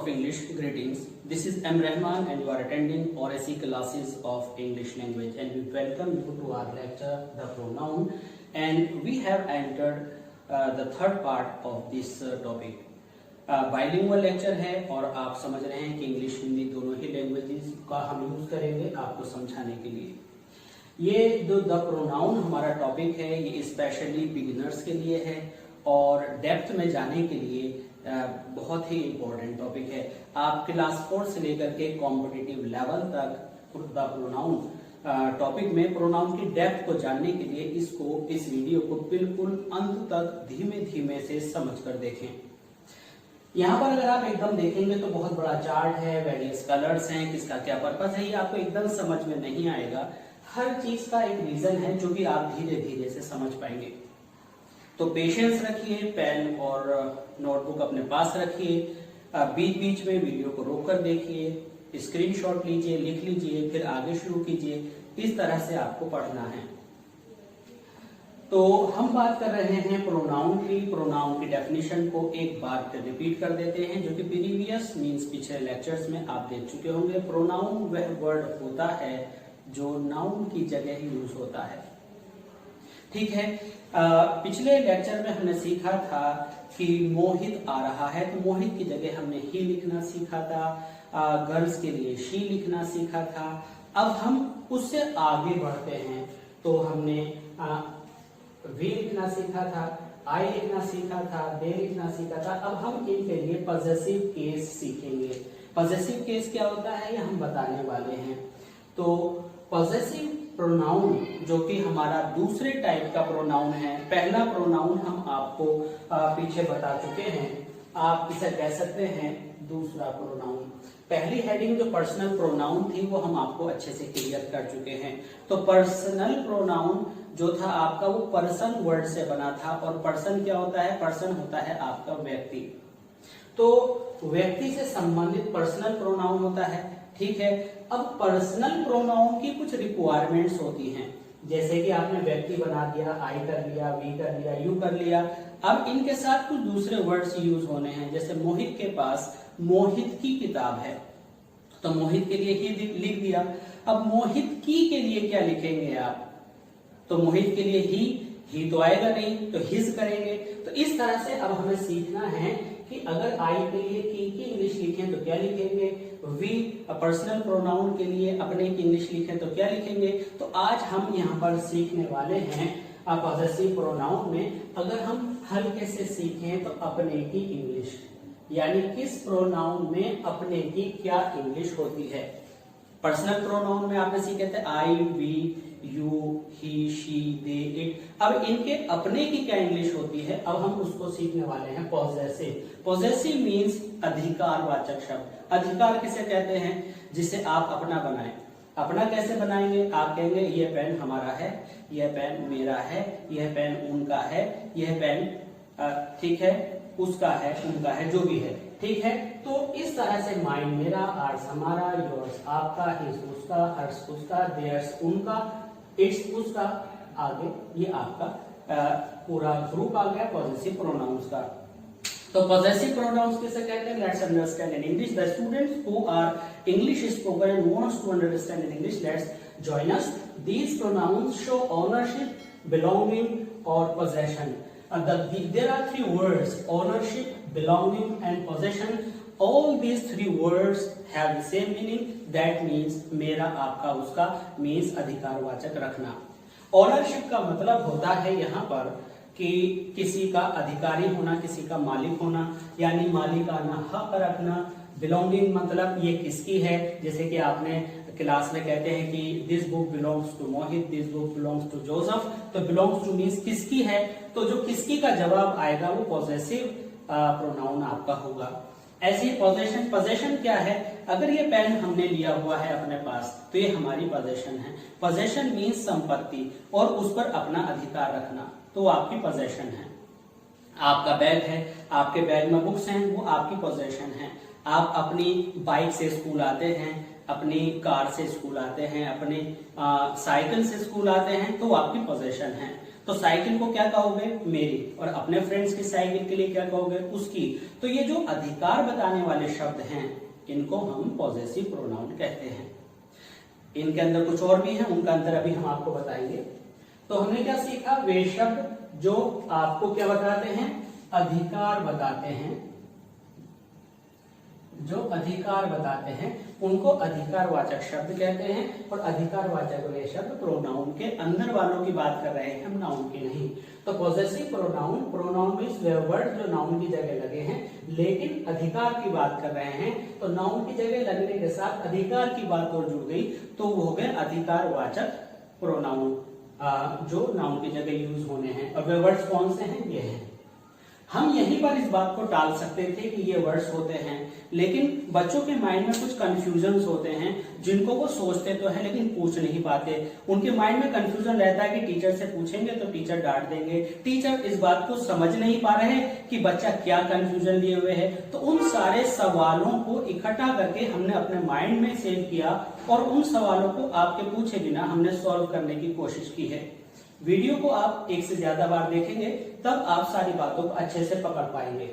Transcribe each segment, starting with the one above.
of English, greetings. This is M. Rahman and you are attending RSC classes of English language, and we welcome you to our lecture, The Pronoun, and we have entered the third part of this topic. Bilingual lecture है और आप समझ रहे हैं कि English Hindi दोनों ही languages का हम यूज करेंगे आपको समझाने के लिए। ये जो द प्रोनाउन हमारा टॉपिक है ये स्पेशली बिगिनर्स के लिए है और डेप्थ में जाने के लिए बहुत ही इम्पोर्टेंट टॉपिक है। आप क्लास 4 से लेकर के कॉम्पिटिटिव लेवल तक द प्रोनाउन टॉपिक में प्रोनाउन की डेप्थ को जानने के लिए इस वीडियो को बिल्कुल अंत तक धीमे धीमे से समझ कर देखें। यहाँ पर अगर आप एकदम देखेंगे तो बहुत बड़ा चार्ट है, वेरियस कलर्स हैं, किसका क्या पर्पस है ये आपको एकदम समझ में नहीं आएगा। हर चीज का एक रीजन है जो कि आप धीरे धीरे से समझ पाएंगे। तो पेशेंस रखिए, पेन और नोटबुक अपने पास रखिए, बीच बीच में वीडियो को रोककर देखिए, स्क्रीनशॉट लीजिए, लिख लीजिए, फिर आगे शुरू कीजिए। इस तरह से आपको पढ़ना है। तो हम बात कर रहे हैं प्रोनाउन की डेफिनेशन को एक बार फिर रिपीट कर देते हैं जो कि प्रीवियस मींस पिछले लेक्चर्स में आप देख चुके होंगे। प्रोनाउन वह वर्ड होता है जो नाउन की जगह यूज होता है। ठीक है, पिछले लेक्चर में हमने सीखा था कि मोहित आ रहा है, तो मोहित की जगह हमने ही लिखना सीखा था, गर्ल्स के लिए शी लिखना सीखा था। अब हम उससे आगे बढ़ते हैं तो हमने वी लिखना सीखा था, आई लिखना सीखा था, दे लिखना सीखा था। अब हम इनके लिए पॉजेसिव केस सीखेंगे। पॉजेसिव केस क्या होता है ये हम बताने वाले हैं। तो पॉजेसिव प्रोनाउन जो कि हमारा दूसरे टाइप का प्रोनाउन है, पहला प्रोनाउन हम आपको पीछे बता चुके हैं, आप इसे कह सकते हैं दूसरा प्रोनाउन। पहली हेडिंग जो पर्सनल प्रोनाउन थी वो हम आपको अच्छे से क्लियर कर चुके हैं। तो पर्सनल प्रोनाउन जो था आपका वो पर्सन वर्ड से बना था, और पर्सन क्या होता है? पर्सन होता है आपका व्यक्ति। तो व्यक्ति से संबंधित पर्सनल प्रोनाउन होता है। ठीक है, अब पर्सनल प्रोनाउन की कुछ रिक्वायरमेंट्स होती हैं, जैसे कि आपने व्यक्ति बना दिया, आई कर लिया, वी कर लिया, यू कर लिया। अब इनके साथ कुछ दूसरे वर्ड्स यूज होने हैं। जैसे मोहित के पास मोहित की किताब है, तो मोहित के लिए ही लिख दिया। अब मोहित की के लिए क्या लिखेंगे आप? तो मोहित के लिए ही तो आएगा नहीं, तो हिज करेंगे। तो इस तरह से अब हमें सीखना है कि अगर आई के लिए की इंग्लिश लिखें तो क्या लिखेंगे, वी पर्सनल प्रोनाउन के लिए अपने की इंग्लिश लिखें तो क्या लिखेंगे। तो आज हम यहाँ पर सीखने वाले हैं पॉजेसिव प्रोनाउन में अगर हम हल्के से सीखें तो अपने की इंग्लिश, यानी किस प्रोनाउन में अपने की क्या इंग्लिश होती है। पर्सनल प्रोनाउन में आपने सीखे थे I, we, you, he, she, they, it. अब इनके अपने की क्या इंग्लिश होती है, अब हम उसको सीखने वाले हैं पॉजेसिव। पॉजेसिव मीन्स अधिकारवाचक शब्द। अधिकार किसे कहते हैं? जिसे आप अपना बनाएं। अपना कैसे बनाएंगे? आप कहेंगे यह पेन हमारा है, यह पेन मेरा है, यह पेन उनका है, यह पेन ठीक है उसका है, उनका है, जो भी है। ठीक है, तो इस तरह से माइंड मेरा, आर्ट्स हमारा, योर्स आपका, हिज उसका, हर्स उसका, देयर्स उनका, इट्स उसका, आगे ये आपका पूरा ग्रुप आ गया पॉजेसिव प्रोनाउंस का। तो पॉजेसिव प्रोनाउंस किसे कहते हैं? Let's understand in English. The students who are English spoken and wants to understand in English, let's join us. These pronouns show ownership, belonging और possession. There are three words: ownership, belonging and possession. All these three words have the same meaning. That means मेरा, आपका, उसका means अधिकारवाचक रखना। Ownership का मतलब होता है यहाँ पर कि किसी का अधिकारी होना, किसी का मालिक होना, यानी मालिकाना हक रखना। Belonging मतलब ये किसकी है, जैसे कि आपने क्लास में कहते हैं कि this book belongs to Mohit, this book belongs to Joseph. तो बिलोंग्स टू मीन्स किसकी है, तो जो किसकी का जवाब आएगा वो पॉजेसिव प्रोनाउन आपका होगा। ऐसी पोजेशन, पोजेशन क्या है? अगर ये पेन हमने लिया हुआ है अपने पास तो ये हमारी पोजेशन है। पोजेशन मीन्स संपत्ति और उस पर अपना अधिकार रखना, तो वो आपकी पोजेशन है। आपका बैग है, आपके बैग में बुक्स हैं, वो आपकी पोजेशन है। आप अपनी बाइक से स्कूल आते हैं, अपनी कार से स्कूल आते हैं, अपने साइकिल से स्कूल आते हैं, तो आपकी पोजेशन है। तो साइकिल को क्या कहोगे? मेरी। और अपने फ्रेंड्स की साइकिल के लिए क्या कहोगे? उसकी। तो ये जो अधिकार बताने वाले शब्द हैं इनको हम पॉजेसिव प्रोनाउन कहते हैं। इनके अंदर कुछ और भी है, उनका अंतर अभी हम आपको बताएंगे। तो हमने क्या सीखा? वे शब्द जो आपको क्या बताते हैं? अधिकार बताते हैं। जो अधिकार बताते हैं उनको अधिकारवाचक शब्द कहते हैं, और अधिकारवाचक वे शब्द प्रोनाउन के अंदर वालों की बात कर रहे हैं, हम नाउन की नहीं। तो पॉजेसिव प्रोनाउन, प्रोनाउन मींस वे वर्ड जो नाउन की जगह लगे हैं, लेकिन अधिकार की बात कर रहे हैं, तो नाउन की जगह लगने के साथ अधिकार की बात और जुड़ गई, तो वो हो गए अधिकारवाचक प्रोनाउन जो नाउन की जगह यूज होने हैं। और वे वर्ड्स कौन से हैं? ये हैं। हम यहीं पर इस बात को टाल सकते थे कि ये वर्ड्स होते हैं, लेकिन बच्चों के माइंड में कुछ कंफ्यूजन्स होते हैं जिनको वो सोचते तो है लेकिन पूछ नहीं पाते। उनके माइंड में कंफ्यूजन रहता है कि टीचर से पूछेंगे तो टीचर डांट देंगे, टीचर इस बात को समझ नहीं पा रहे हैं कि बच्चा क्या कंफ्यूजन लिए हुए है। तो उन सारे सवालों को इकट्ठा करके हमने अपने माइंड में सेव किया और उन सवालों को आपके पूछे बिना हमने सॉल्व करने की कोशिश की है। वीडियो को आप एक से ज्यादा बार देखेंगे तब आप सारी बातों को अच्छे से पकड़ पाएंगे।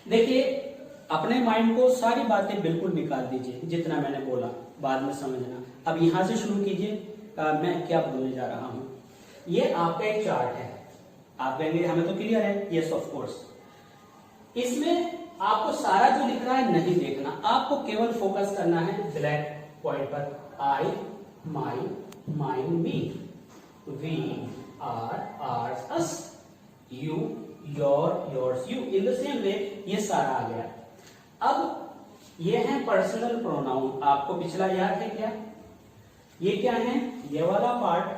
देखिए, अपने माइंड को सारी बातें बिल्कुल निकाल दीजिए, जितना मैंने बोला बाद में समझना। अब यहां से शुरू कीजिए, मैं क्या बोलने जा रहा हूं। ये आपका एक चार्ट है, आप कहेंगे हमें तो क्लियर है, यस ऑफ कोर्स। इसमें आपको सारा जो लिख रहा है नहीं देखना, आपको केवल फोकस करना है ब्लैक पॉइंट पर। I, my, mine, me, we, ours, us, you, your, yours, you, in the same way ये सारा आ गया। अब ये है पर्सनल प्रोनाउन, आपको पिछला याद है क्या? ये क्या है? ये वाला पार्ट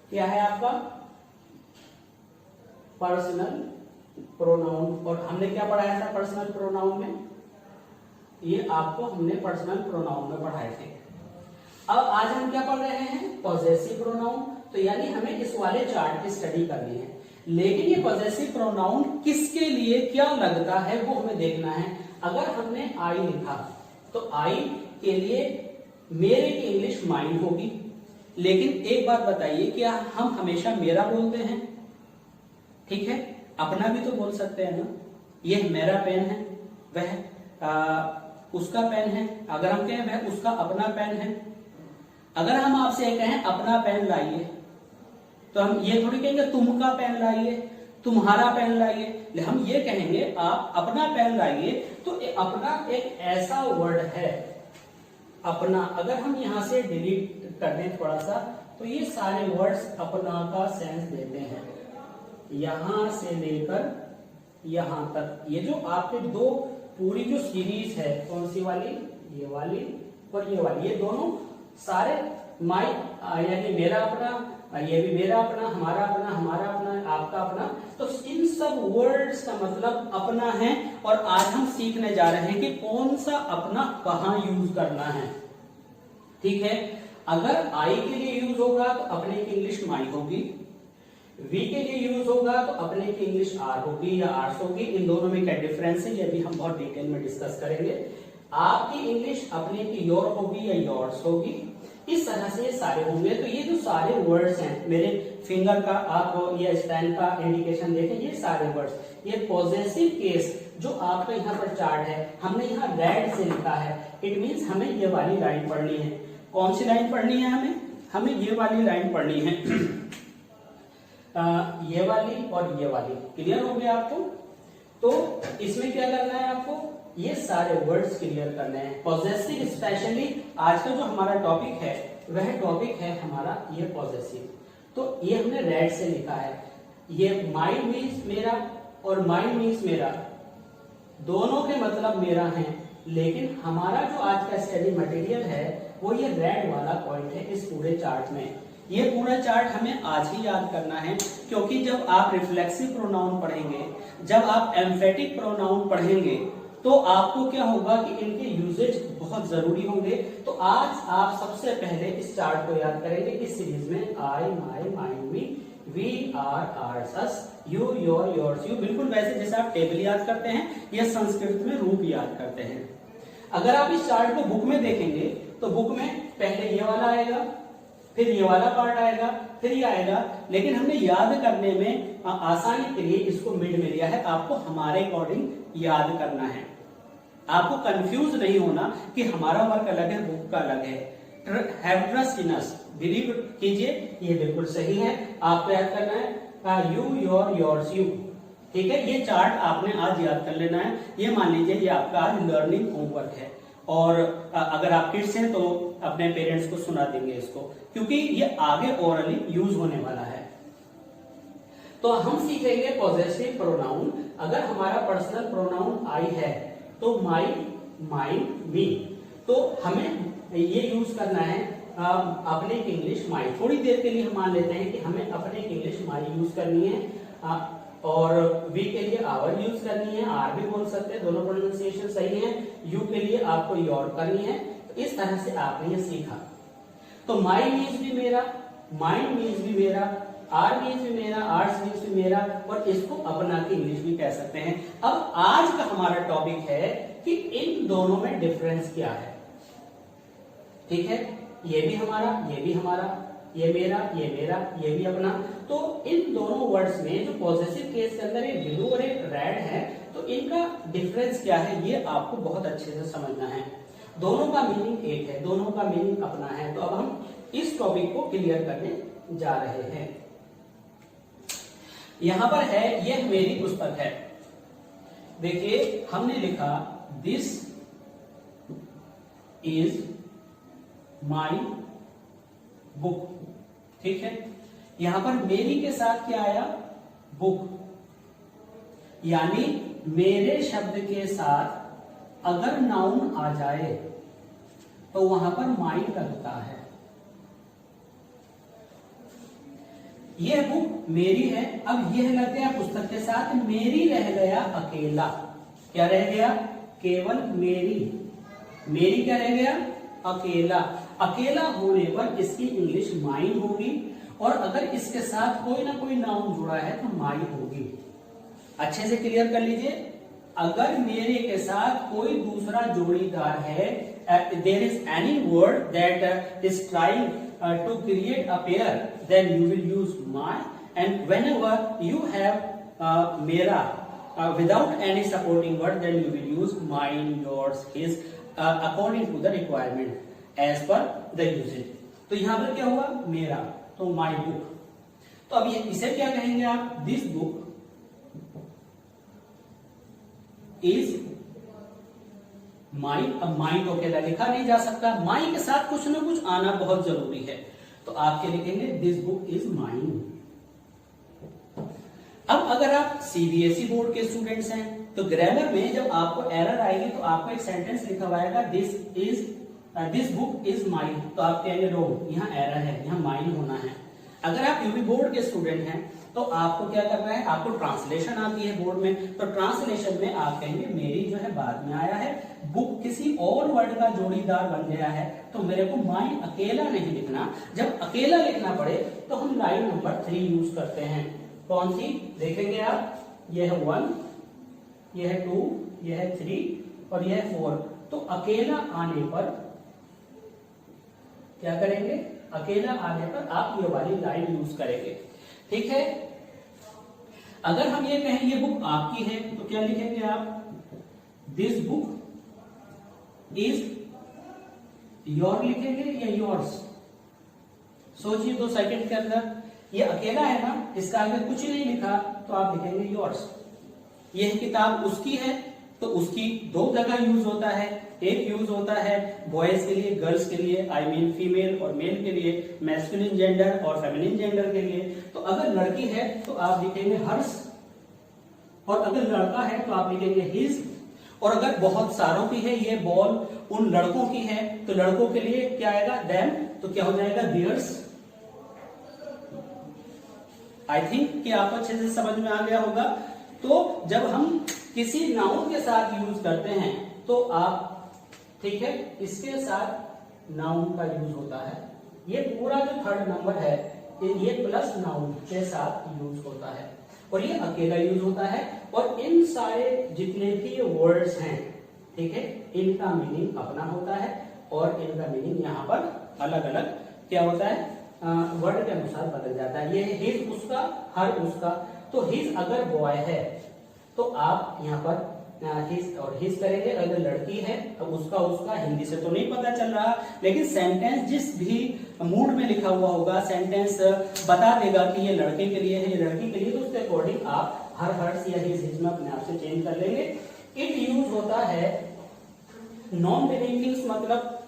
क्या है आपका? Personal pronoun. और हमने क्या पढ़ाया था पर्सनल प्रोनाउन में? ये आपको हमने पर्सनल प्रोनाउन में पढ़ाए थे। अब आज हम क्या पढ़ रहे हैं? Possessive pronoun. तो यानी हमें इस वाले चार्ट की स्टडी करनी है, लेकिन ये पॉजेसिव प्रोनाउन किसके लिए क्या लगता है वो हमें देखना है। अगर हमने आई लिखा तो आई के लिए मेरे की इंग्लिश माइन होगी, लेकिन एक बात बताइए, क्या हम हमेशा मेरा बोलते हैं? ठीक है, अपना भी तो बोल सकते हैं ना। ये मेरा पेन है, वह उसका पेन है। अगर हम कहें वह उसका अपना पेन है, अगर हम आपसे कहें अपना पेन लाइए, तो हम ये थोड़ी कहेंगे तुम का पेन लाइए, तुम्हारा पेन लाइए। हम ये कहेंगे आप अपना पेन लाइए। तो अपना एक ऐसा वर्ड है, अपना। अगर हम यहां से डिलीट कर दें थोड़ा सा, तो ये सारे वर्ड्स अपना का सेंस देते हैं, यहां से लेकर यहां तक। ये जो आपके दो पूरी जो सीरीज है, कौन सी वाली? ये वाली और ये वाली, ये दोनों सारे माई यानी मेरा अपना, ये भी मेरा अपना, हमारा अपना, हमारा अपना, आपका अपना। तो इन सब वर्ड्स का मतलब अपना है। और आज हम सीखने जा रहे हैं कि कौन सा अपना कहां यूज करना है। ठीक है, अगर आई के लिए यूज होगा तो अपने की इंग्लिश माई होगी, वी के लिए यूज होगा तो अपने की इंग्लिश आर होगी या आर्स होगी। इन दोनों में क्या डिफरेंस है ये भी हम बहुत डिटेल में डिस्कस करेंगे। आपकी इंग्लिश अपने की योर होगी या योर्स होगी। इस तरह से ये सारे होंगे। तो ये जो सारे वर्ड्स हैं, मेरे फिंगर का आप ये स्टैंड का इंडिकेशन देखें, ये सारे वर्ड्स, ये पॉजेसिव केस जो आपका यहाँ पर चार्ट है, हमने यहाँ रेड से लिखा है। इट मींस हमें ये वाली लाइन पढ़नी है। कौन सी लाइन पढ़नी है? हमें ये वाली लाइन पढ़नी है। ये वाली और ये वाली। क्लियर हो गया आपको? तो इसमें क्या करना है आपको? ये सारे वर्ड्स क्लियर करने हैं। पॉजेसिव स्पेशली आज का जो हमारा टॉपिक है वह टॉपिक है हमारा ये पॉजेसिव। तो ये हमने रेड से लिखा है। ये माई मीन्स मेरा और माई मीन्स मेरा, दोनों के मतलब मेरा है, लेकिन हमारा जो आज का स्टडी मटेरियल है वो ये रेड वाला पॉइंट है इस पूरे चार्ट में। ये पूरा चार्ट हमें आज ही याद करना है, क्योंकि जब आप रिफ्लेक्सिव प्रोनाउन पढ़ेंगे, जब आप एम्फेटिक प्रोनाउन पढ़ेंगे, तो आपको क्या होगा कि इनके यूजेज बहुत जरूरी होंगे। तो आज आप सबसे पहले इस चार्ट को याद करेंगे इस सीरीज में। I, my, mine, me, we, our, ours, us, you, your, yours, you. बिल्कुल वैसे जैसे आप टेबल याद करते हैं या संस्कृत में रूप याद करते हैं। अगर आप इस चार्ट को बुक में देखेंगे तो बुक में पहले ये वाला आएगा, फिर ये वाला पार्ट आएगा, फिर ये आएगा, लेकिन हमने याद करने में आसानी के लिए इसको मिड में लिया है। आपको हमारे अकॉर्डिंग याद करना है, आपको कंफ्यूज नहीं होना कि हमारा वर्क अलग है, बुक का अलग है। Have trust in us, believe कीजिए, ये बिल्कुल सही है। आपको याद करना है यू, योर, योर्स, यू, ठीक है। ये चार्ट आपने आज याद कर लेना है। ये मान लीजिए ये आपका आज लर्निंग होमवर्क है, और अगर आप किड्स हैं तो अपने पेरेंट्स को सुना देंगे इसको, क्योंकि ये आगे ओरली यूज होने वाला है। तो हम सीखेंगे पॉजेसिव प्रोनाउन। अगर हमारा पर्सनल प्रोनाउन आई है तो माई, माइन, मी, तो हमें ये यूज करना है अपने इंग्लिश माई। थोड़ी देर के लिए हम मान लेते हैं कि हमें अपने इंग्लिश माई यूज करनी है, और वी के लिए आवर यूज करनी है, आर भी बोल सकते हैं, दोनों प्रोनाउंसिएशन सही है। यू के लिए आपको योर करनी है। तो इस तरह से आपने ये सीखा। तो माई मीन्स भी मेरा, माइंड मीन्स भी मेरा, आर मीन्स भी मेरा, आर्ट्स मीन्स भी मेरा, और इसको अपना की इंग्लिश भी कह सकते हैं। अब आज का हमारा टॉपिक है कि इन दोनों में डिफरेंस क्या है, ठीक है। ये भी हमारा, ये भी हमारा, ये मेरा, ये मेरा, ये भी अपना। तो इन दोनों वर्ड्स में जो पॉजिटिव केस के अंदर एक ब्लू और एक रेड है, तो इनका डिफरेंस क्या है ये आपको बहुत अच्छे से समझना है। दोनों का मीनिंग एक है, दोनों का मीनिंग अपना है। तो अब हम इस टॉपिक को क्लियर करने जा रहे हैं। यहां पर है, यह मेरी पुस्तक है। देखिए हमने लिखा दिस इज माई बुक, ठीक है। यहां पर मेरी के साथ क्या आया, बुक, यानी मेरे शब्द के साथ अगर नाउन आ जाए तो वहां पर माई लगता है। यह बुक मेरी है, अब यह लग गया पुस्तक के साथ, मेरी रह गया अकेला। क्या रह गया, केवल मेरी, मेरी क्या रह गया, अकेला। अकेला होने पर इसकी इंग्लिश माइन होगी, और अगर इसके साथ कोई ना कोई नाउन जुड़ा है तो माई होगी। अच्छे से क्लियर कर लीजिए, अगर मेरे के साथ कोई दूसरा जोड़ीदार है, there is any word that is trying to create a pair, then you will use my, and whenever you have मेरा without any supporting word, then you will use mine, yours, his, according to the requirement, as per the usage. तो यहां पर क्या हुआ, मेरा, तो my book। तो अब ये इसे क्या कहेंगे आप, this book is mine। अब mine तो अकेला लिखा नहीं जा सकता, mine के साथ कुछ ना कुछ आना बहुत जरूरी है, तो आपके लिखेंगे this book is mine। अब अगर आप सीबीएसई बोर्ड के स्टूडेंट्स हैं तो ग्रामर में जब आपको एरर आएगी तो आपको एक सेंटेंस लिखा हुआ आएगा दिस बुक इज माइन, तो आप कहेंगे नो, यहाँ एरर है, यहाँ माइन होना है। अगर आप यूपी बोर्ड के स्टूडेंट हैं तो आपको क्या करना है, आपको ट्रांसलेशन आती है बोर्ड में, तो ट्रांसलेशन में आप कहेंगे मेरी जो है बाद में आया है, बुक किसी और वर्ड का जोड़ीदार बन गया है, तो मेरे को माइन अकेला नहीं लिखना। जब अकेला लिखना पड़े तो हम लाइन नंबर 3 यूज करते हैं। कौन सी देखेंगे आप, यह है 1, यह है 2, यह है 3 और यह है 4। तो अकेला आने पर क्या करेंगे, अकेला आने पर आप ये वाली लाइन यूज करेंगे, ठीक है। अगर हम ये कहें ये बुक आपकी है तो क्या लिखेंगे आप, दिस बुक इज योर लिखेंगे या योर्स। सोचिए 2 सेकंड के अंदर, ये अकेला है ना, इसका आगे कुछ नहीं लिखा तो आप लिखेंगे योर्स। यह किताब उसकी है तो उसकी 2 जगह यूज होता है, एक यूज होता है बॉयज के लिए, गर्ल्स के लिए, आई मीन फीमेल और मेल के लिए, मैस्कुलिन जेंडर और फेमिनिन जेंडर के लिए। तो अगर लड़की है तो आप लिखेंगे हर्स, और अगर लड़का है तो आप लिखेंगे हिज, और अगर बहुत सारों की है ये बॉल उन लड़कों की है तो लड़कों के लिए क्या आएगा, देम, तो क्या हो जाएगा देयर्स। आई थिंक कि आपको अच्छे से समझ में आ गया होगा। तो जब हम किसी नाउन के साथ यूज करते हैं तो आप, ठीक है, इसके साथ नाउन का यूज होता है। ये पूरा जो 3rd नंबर है ये प्लस नाउन के साथ यूज होता है, और ये अकेला यूज होता है। और इन सारे जितने भी वर्ड्स हैं, ठीक है, इनका मीनिंग अपना होता है और इनका मीनिंग यहाँ पर अलग अलग क्या होता है, वर्ड के अनुसार बदल जाता है। ये हिज उसका, हर उसका। तो हिज अगर बॉय है तो आप यहाँ पर हिज और हिज करेंगे। अगर लड़की है तो उसका उसका, हिंदी से तो नहीं पता चल रहा, लेकिन सेंटेंस जिस भी मूड में लिखा हुआ होगा सेंटेंस बता देगा कि ये लड़के के लिए है, ये लड़की के लिए, तो उसके अकॉर्डिंग आप हर हर्ष या हिज हिज में अपने आप से चेंज कर लेंगे। इट यूज होता है नॉन लिविंग थिंग्स, मतलब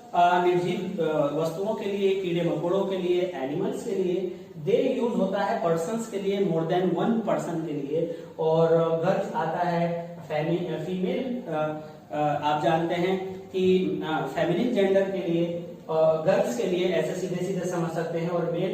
निर्जीव वस्तुओं के लिए, कीड़े मकोड़ों के लिए, एनिमल्स के लिए। दे यूज होता है पर्सन्स के लिए, मोर देन वन पर्सन के लिए। और गर्ल्स आता है फीमेल, आप जानते हैं कि फेमिनिन जेंडर के लिए, गर्ल्स के लिए ऐसे सीधे सीधे समझ सकते हैं। और मेल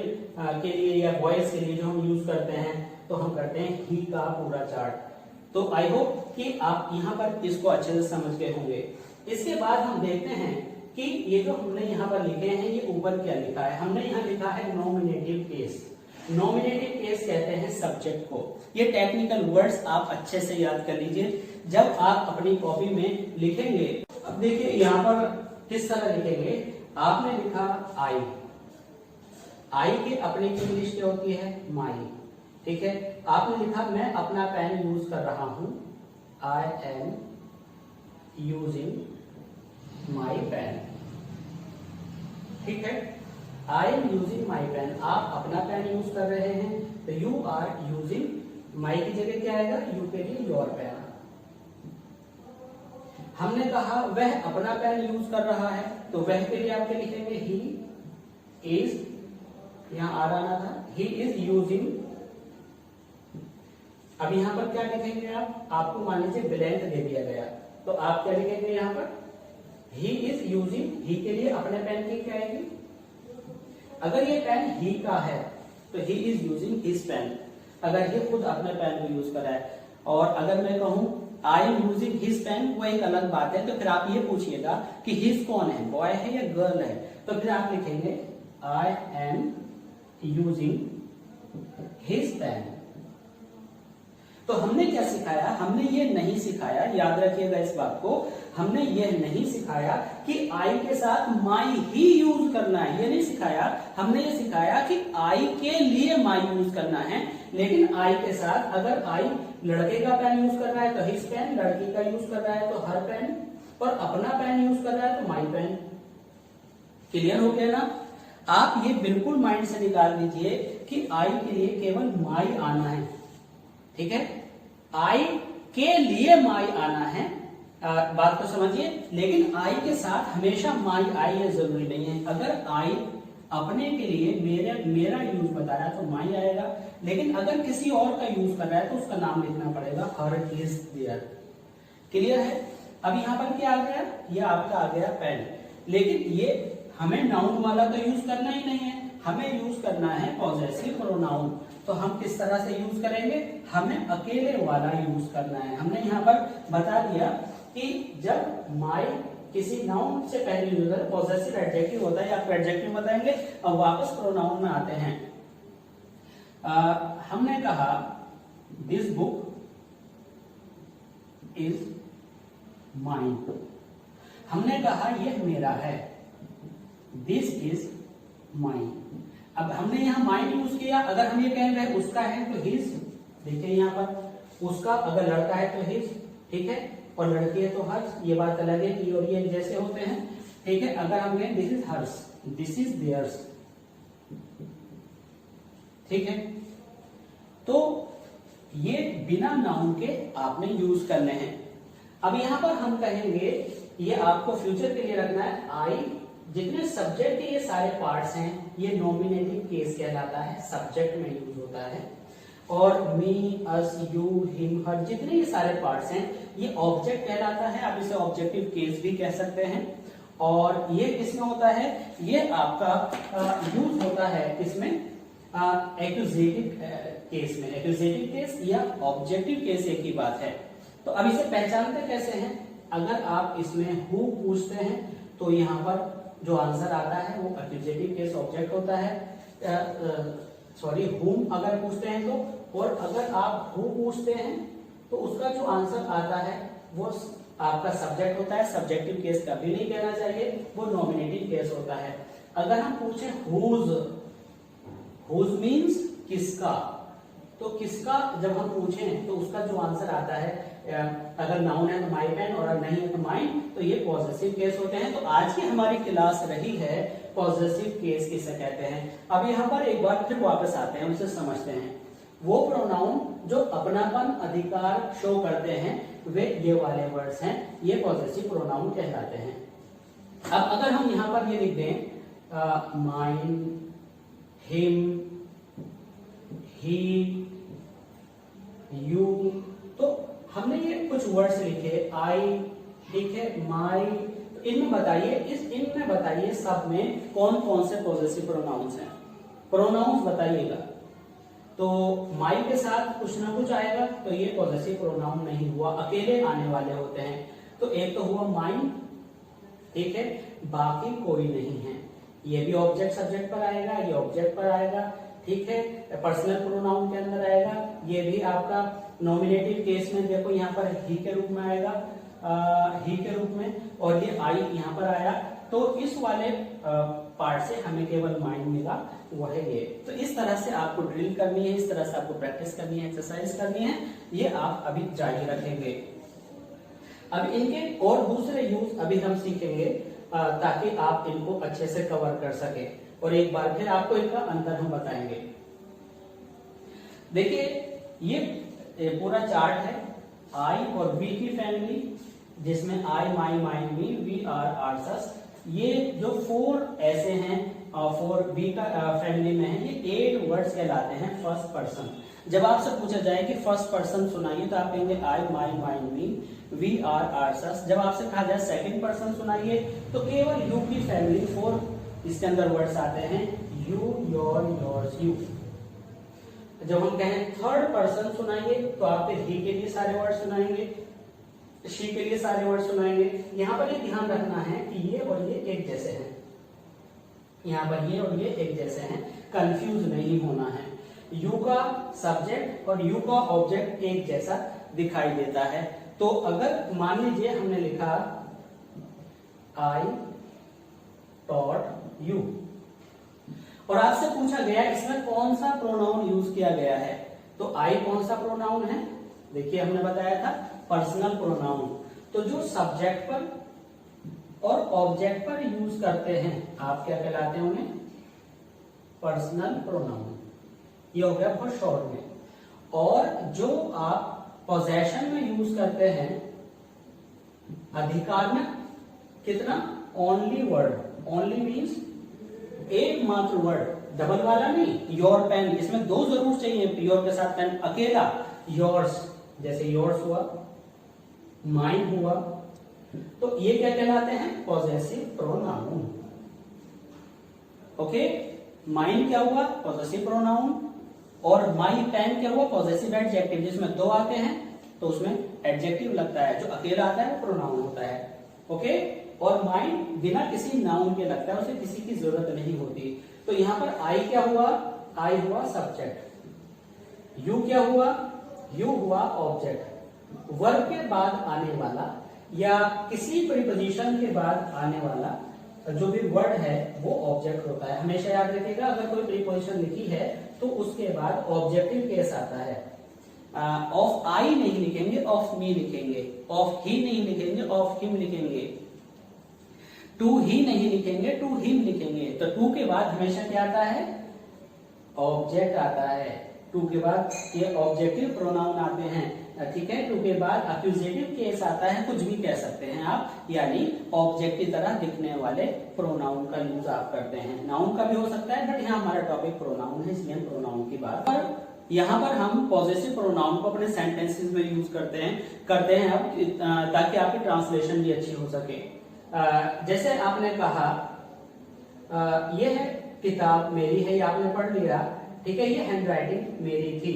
के लिए या बॉयज के लिए जो हम यूज करते हैं तो हम करते हैं ही का पूरा चार्ट। तो आई होप कि आप यहाँ पर इसको अच्छे से समझ गए होंगे। इसके बाद हम देखते हैं कि ये जो हमने यहाँ पर लिखे हैं ये ऊपर क्या लिखा है। हमने यहाँ लिखा है नॉमिनेटिव केस। नॉमिनेटिव केस कहते हैं सब्जेक्ट को। ये टेक्निकल वर्ड्स आप अच्छे से याद कर लीजिए जब आप अपनी कॉपी में लिखेंगे। अब देखिए यहाँ पर किस तरह लिखेंगे। आपने लिखा आई, आई के अपने की इंग्लिश क्या होती है, माई, ठीक है। आपने लिखा मैं अपना पेन यूज कर रहा हूं, I am using my pen, ठीक है। I am using my pen, आप अपना पेन यूज कर रहे हैं, तो यू आर यूजिंग, माई की जगह क्या आएगा, यू के लिए योर पेन। हमने कहा वह अपना पेन यूज कर रहा है, तो वह के लिए आपके लिखेंगे ही इज, यहां आ रहा था, ही इज यूजिंग। अब यहां पर क्या लिखेंगे आप, आपको मान लीजिए ब्लैंक दे दिया गया, तो आप क्या लिखेंगे यहाँ पर, ही इज यूजिंग, ही के लिए अपने पेन की क्या आएगी। अगर ये पेन ही का है तो he is using his pen, अगर ये खुद अपने पेन को यूज करा है। और अगर मैं कहूं I am using his pen, वो एक अलग बात है। तो फिर आप ये पूछिएगा कि हिज कौन है, बॉय है या गर्ल है, तो फिर आप लिखेंगे I am using his pen. तो हमने क्या सिखाया, हमने ये नहीं सिखाया, याद रखिएगा इस बात को, हमने ये नहीं सिखाया कि आई के साथ माई ही यूज करना है, ये नहीं सिखाया। हमने ये सिखाया कि आई के लिए माई यूज करना है, लेकिन आई के साथ अगर आई लड़के का पेन यूज कर रहा है तो हिज पेन, लड़की का यूज कर रहा है तो हर पेन, और अपना पेन यूज कर रहा है तो माई पेन। क्लियर हो गया ना। आप ये बिल्कुल माइंड से निकाल दीजिए कि आई के लिए केवल माई आना है, ठीक है। आई के लिए माई आना है, बात को समझिए, लेकिन आई के साथ हमेशा माई आई है जरूरी नहीं है। अगर आई अपने के लिए मेरा यूज बता रहा है तो माई आएगा, लेकिन अगर किसी और का यूज कर रहा है तो उसका नाम लिखना पड़ेगा, हर इज देयर। क्लियर है। अब यहाँ पर क्या आ गया, ये आपका आ गया पेन, लेकिन ये हमें नाउन वाला तो यूज करना ही नहीं है, हमें यूज करना है पॉजेसिव प्रोनाउन। तो हम किस तरह से यूज करेंगे, हमें अकेले वाला यूज करना है। हमने यहाँ पर बता दिया कि जब माई किसी नाउन से पहले यूज होता है पॉजेसिव एडजेक्टिव होता है, आपको एडजेक्टिव बताएंगे। अब वापस प्रोनाउन में आते हैं। हमने कहा दिस बुक इज माइन, हमने कहा यह मेरा है, दिस इज माइन। अब हमने यहाँ माइन यूज किया, अगर हम ये कह रहे हैं उसका है तो हिज, देखिए यहाँ पर उसका, अगर लड़का है तो हिज, ठीक है, और लड़की है तो हर्स, ये बात अलग है कि और ये जैसे होते हैं, ठीक है। अगर हम कहें this is hers, this is theirs, ठीक है। तो ये बिना नाउन के आपने यूज करने हैं। अब यहां पर हम कहेंगे, ये आपको फ्यूचर के लिए रखना है, आई जितने सब्जेक्ट के ये सारे पार्ट्स हैं ये नॉमिनेटिव केस कहलाता है, सब्जेक्ट में यूज होता है। और मी, अस, यू, हिम, हर, जितने ये सारे पार्ट्स हैं ये ऑब्जेक्ट कहलाता है, आप इसे ऑब्जेक्टिव केस भी कह सकते हैं। और ये किसमें होता है, ये आपका यूज होता है किसमें, एक्यूजेटिव केस में। एक्यूजेटिव केस या ऑब्जेक्टिव केस एक ही बात है। तो अब इसे पहचानते कैसे हैं, अगर आप इसमें हु पूछते हैं तो यहाँ पर जो आंसर आता है वो एक्यूजेटिव केस ऑब्जेक्ट होता है, सॉरी हुम अगर पूछते हैं तो, और अगर आप हु पूछते हैं तो उसका जो आंसर आता है वो आपका सब्जेक्ट होता है। सब्जेक्टिव केस कभी नहीं कहना चाहिए, वो नॉमिनेटिव केस होता है। अगर हम पूछे हुज हुज मीन्स किसका। तो किसका जब हम पूछें तो उसका जो आंसर आता है, अगर नाउन है तो माई पेन और अगर नहीं है तो माइन, तो ये पॉजेसिव केस होते हैं। तो आज की हमारी क्लास रही है पॉजेसिव केस किसे कहते हैं। अब यहाँ पर एक बार फिर वापस आते हैं, उसे समझते हैं। वो प्रोनाउन जो अपनापन अधिकार शो करते हैं वे ये वाले वर्ड्स हैं, ये पॉजेसिव प्रोनाउन कहलाते हैं। अब अगर हम यहाँ पर ये लिख दें माइन, हिम, ही, यू, तो हमने ये कुछ वर्ड्स लिखे, आई, ठीक है, माई, तो इनमें बताइए सब में कौन कौन से पॉजेसिव प्रोनाउंस हैं, प्रोनाउंस बताइएगा। तो माई के साथ कुछ ना कुछ आएगा तो ये पॉजेसिव प्रोनाउन नहीं हुआ, अकेले आने वाले होते हैं। तो एक तो हुआ माइन, ठीक है, बाकी कोई नहीं है। ये भी ऑब्जेक्ट सब्जेक्ट पर आएगा, ये ऑब्जेक्ट पर आएगा, ठीक है, पर्सनल प्रोनाउन के अंदर आएगा। ये भी आपका नॉमिनेटिव केस में देखो यहाँ पर ही के रूप में आएगा, ही के रूप में, और ये आई यहाँ पर आया। तो इस वाले पार्ट से हमें केवल माइंड मिला, वो है ये। तो इस तरह से आपको ड्रिल करनी है, इस तरह से आपको प्रैक्टिस करनी है, एक्सरसाइज करनी है, ये आप अभी जारी रखेंगे। अब इनके और दूसरे यूज अभी हम सीखेंगे ताकि आप इनको अच्छे से कवर कर सके, और एक बार फिर आपको इनका अंतर हम बताएंगे। देखिए ये पूरा चार्ट है आई और वी की फैमिली, जिसमें I, my, mine, me, we, are, our, us. ये जो 4 ऐसे हैं, 4 बी का फैमिली में है, ये 8 वर्ड्स कहलाते हैं फर्स्ट पर्सन। जब आपसे पूछा जाए कि फर्स्ट पर्सन सुनाइए तो आप कहेंगे I, my, mine, me, we, are, our, us. जब आपसे कहा जाए सेकंड पर्सन सुनाइए तो केवल यू की फैमिली 4 इसके अंदर वर्ड्स आते हैं, यू, योर, योर्स, यू। जब हम कहें थर्ड पर्सन सुनाइए तो आप ही के लिए सारे वर्ड सुनाएंगे, शी के लिए सारे वर्ड सुनाएंगे। यहाँ पर ये ध्यान रखना है कि ये और ये एक जैसे हैं, यहाँ पर ये और ये एक जैसे हैं, कंफ्यूज नहीं होना है। यू का सब्जेक्ट और यू का ऑब्जेक्ट एक जैसा दिखाई देता है। तो अगर मान लीजिए हमने लिखा आई टॉट यू, और आपसे पूछा गया इसमें कौन सा प्रोनाउन यूज किया गया है, तो आई कौन सा प्रोनाउन है, देखिए हमने बताया था पर्सनल प्रोनाउन। तो जो सब्जेक्ट पर और ऑब्जेक्ट पर यूज करते हैं आप क्या कहलाते हैं उन्हें, पर्सनल प्रोनाउन। ये हो गया बहुत शॉर्ट में। और जो आप पोजेशन में यूज करते हैं अधिकार में, कितना, ओनली वर्ड, ओनली मीन्स एक मात्र वर्ड, डबल वाला नहीं। योर पेन, इसमें 2 जरूर चाहिए, योर के साथ पेन, अकेला योर्स, जैसे योर्स हुआ, माइन हुआ, तो ये क्या कहलाते हैं, पॉजेसिव प्रोनाउन। ओके, माइन क्या हुआ, पॉजेसिव प्रोनाउन, और माई पेन क्या हुआ, पॉजेसिव एडजेक्टिव। जिसमें 2 आते हैं तो उसमें एडजेक्टिव लगता है, जो अकेला आता है प्रोनाउन होता है। ओके, और माइन बिना किसी नाउन के लगता है, उसे किसी की जरूरत नहीं होती। तो यहां पर आई क्या हुआ, आई हुआ सब्जेक्ट, यू क्या हुआ, यू हुआ ऑब्जेक्ट। वर्ब के बाद आने वाला या किसी प्रीपोजिशन के बाद आने वाला जो भी वर्ड है वो ऑब्जेक्ट होता है। हमेशा याद रखिएगा, अगर कोई प्रीपोजिशन लिखी है तो उसके बाद ऑब्जेक्टिव केस आता है। ऑफ आई नहीं लिखेंगे, ऑफ मी लिखेंगे। ऑफ ही नहीं लिखेंगे, ऑफ हिम लिखेंगे। टू ही नहीं लिखेंगे, टू हिम लिखेंगे। तो टू के बाद हमेशा क्या आता है, ऑब्जेक्ट आता है। टू के बाद ये ऑब्जेक्टिव प्रोनाउन आते हैं, ठीक है। टू के बाद अक्यूजेटिव केस आता है, कुछ भी कह सकते हैं आप, यानी ऑब्जेक्ट की तरह दिखने वाले प्रोनाउन का यूज आप करते हैं। नाउन का भी हो सकता है, बट यहाँ हमारा टॉपिक प्रोनाउन है, इसलिए हम प्रोनाउन की बात पर यहाँ पर हम पॉजेसिव प्रोनाउन को अपने सेंटेंसेस में यूज करते हैं अब, ताकि आपकी ट्रांसलेशन भी अच्छी हो सके। जैसे आपने कहा यह है किताब मेरी है, ये आपने पढ़ लिया, ठीक है। ये हैंड राइटिंग मेरी थी,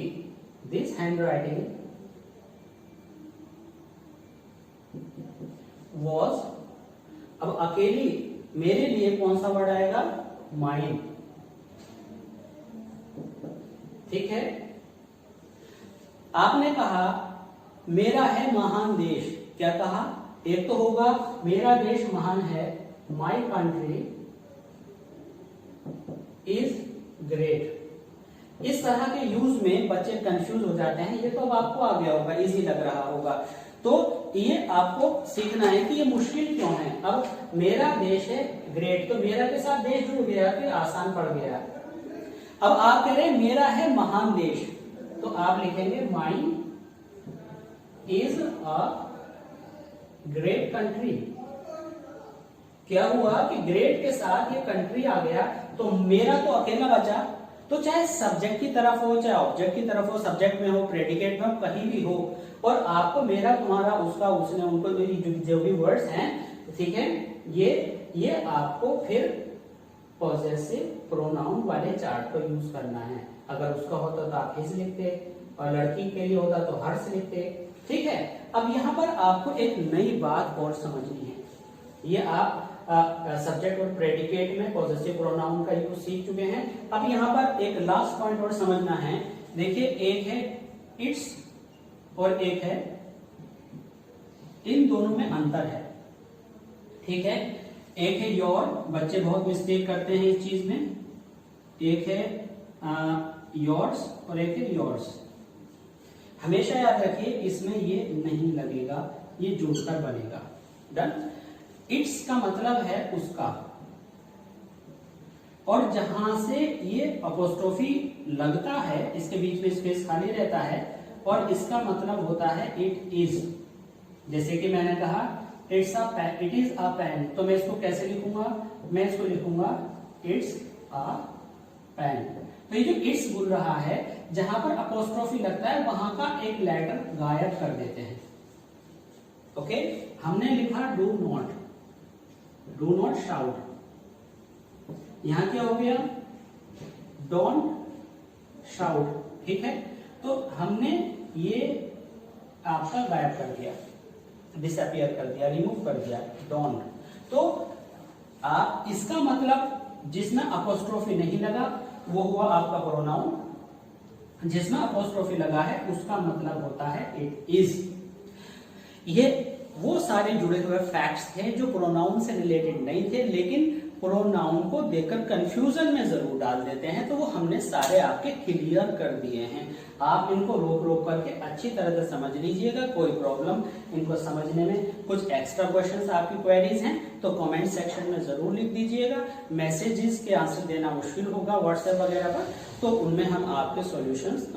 दिस हैंड राइटिंग वॉज। अब अकेली मेरे लिए कौन सा वर्ड आएगा, माइन, ठीक है। आपने कहा मेरा है महान देश, क्या कहा, एक तो होगा मेरा देश महान है, माई कंट्री इज ग्रेट, इस तरह के यूज में बच्चे कंफ्यूज हो जाते हैं। ये तो अब आपको आ गया होगा, इजी लग रहा होगा। तो ये आपको सीखना है कि ये मुश्किल क्यों है। अब मेरा देश है ग्रेट, तो मेरा के साथ देश जुड़ गया, फिर आसान पड़ गया। अब आप कह रहे हैं मेरा है महान देश, तो आप लिखेंगे mine is a great country. क्या हुआ कि ग्रेट के साथ ये कंट्री आ गया, तो मेरा तो अकेला बचा। तो चाहे सब्जेक्ट की तरफ हो, चाहे ऑब्जेक्ट की तरफ हो, सब्जेक्ट में हो, प्रेडिकेट में हो, कहीं भी हो, और आपको मेरा, तुम्हारा, उसका, उसने, उनको, जो भी वर्ड्स हैं, ठीक है, ये आपको फिर पॉजेसिव प्रोनाउन वाले चार्ट को यूज करना है। अगर उसका होता तो आप हिज लिखते, और लड़की के लिए होता तो हर्ष लिखते। ठीक है, अब यहाँ पर आपको एक नई बात और समझनी है। ये आप सब्जेक्ट और प्रेडिकेट में पॉजेसिव प्रोनाउन का यूज सीख चुके हैं। अब यहाँ पर एक लास्ट पॉइंट और समझना है। देखिए, एक है इट्स और एक है, इन दोनों में अंतर है। ठीक है, एक है योर, बच्चे बहुत मिस्टेक करते हैं इस चीज में। एक है योर्स और एक है योर्स। हमेशा याद रखिए, इसमें ये नहीं लगेगा, ये जुड़कर बनेगा। डन। इट्स का मतलब है उसका, और जहां से ये अपोस्ट्रोफी लगता है, इसके बीच में स्पेस खाली रहता है, और इसका मतलब होता है इट इज। जैसे कि मैंने कहा इट इज अ पेन, तो मैं इसको कैसे लिखूंगा? मैं इसको लिखूंगा इट्स अ पेन। तो ये जो इट्स बोल रहा है, जहां पर अपोस्ट्रोफी लगता है वहां का एक लेटर गायब कर देते हैं। ओके, हमने लिखा डू नॉट शाउट, यहां क्या हो गया? Don't shout. ठीक है, तो हमने ये आपका गायब कर दिया, डिसअपियर कर दिया, रिमूव कर दिया, डोंट। तो आप इसका मतलब जिसमें अपोस्ट्रोफी नहीं लगा वो हुआ आपका प्रोनाउन, जिसमें अपोस्ट्रोफी लगा है उसका मतलब होता है इट इज। ये वो सारे जुड़े हुए फैक्ट्स थे जो प्रोनाउन से रिलेटेड नहीं थे, लेकिन प्रोनाउन को देखकर कंफ्यूजन में जरूर डाल देते हैं। तो वो हमने सारे आपके क्लियर कर दिए हैं। आप इनको रोक रोक करके अच्छी तरह से समझ लीजिएगा। कोई प्रॉब्लम इनको समझने में, कुछ एक्स्ट्रा क्वेश्चंस आपकी क्वेरीज हैं तो कमेंट सेक्शन में जरूर लिख दीजिएगा। मैसेजेस के आंसर देना मुश्किल होगा व्हाट्सएप वगैरह पर, तो उनमें हम आपके सॉल्यूशंस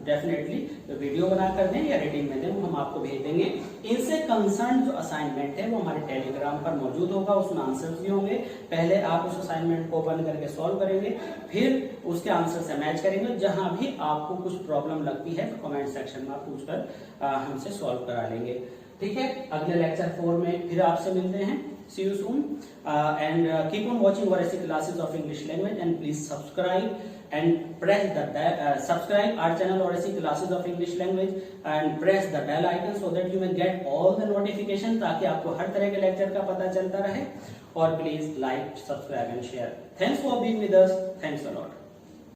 डेफिनेटली वीडियो बना कर दें या रीडिंग में दें, वो हम आपको भेज देंगे। इनसे कंसर्न जो असाइनमेंट है वो हमारे टेलीग्राम पर मौजूद होगा, उसमें आंसर्स भी होंगे। पहले आप उस असाइनमेंट को ओपन करके सॉल्व करेंगे, फिर उसके आंसर से मैच करेंगे। जहां भी आपको कुछ प्रॉब्लम लगती है तो कमेंट सेक्शन में आप पूछकर हमसे सॉल्व करा लेंगे। ठीक है, अगले लेक्चर 4 में फिर आपसे मिलते हैं। See you soon and keep on watching ORSE classes of English language, and please subscribe and press the subscribe our channel ORSE classes of English language and press the bell icon so that you may get all the notifications, ताकि आपको हर तरह के lecture का पता चलता रहे। और please like, subscribe and share. Thanks for being with us. Thanks a lot.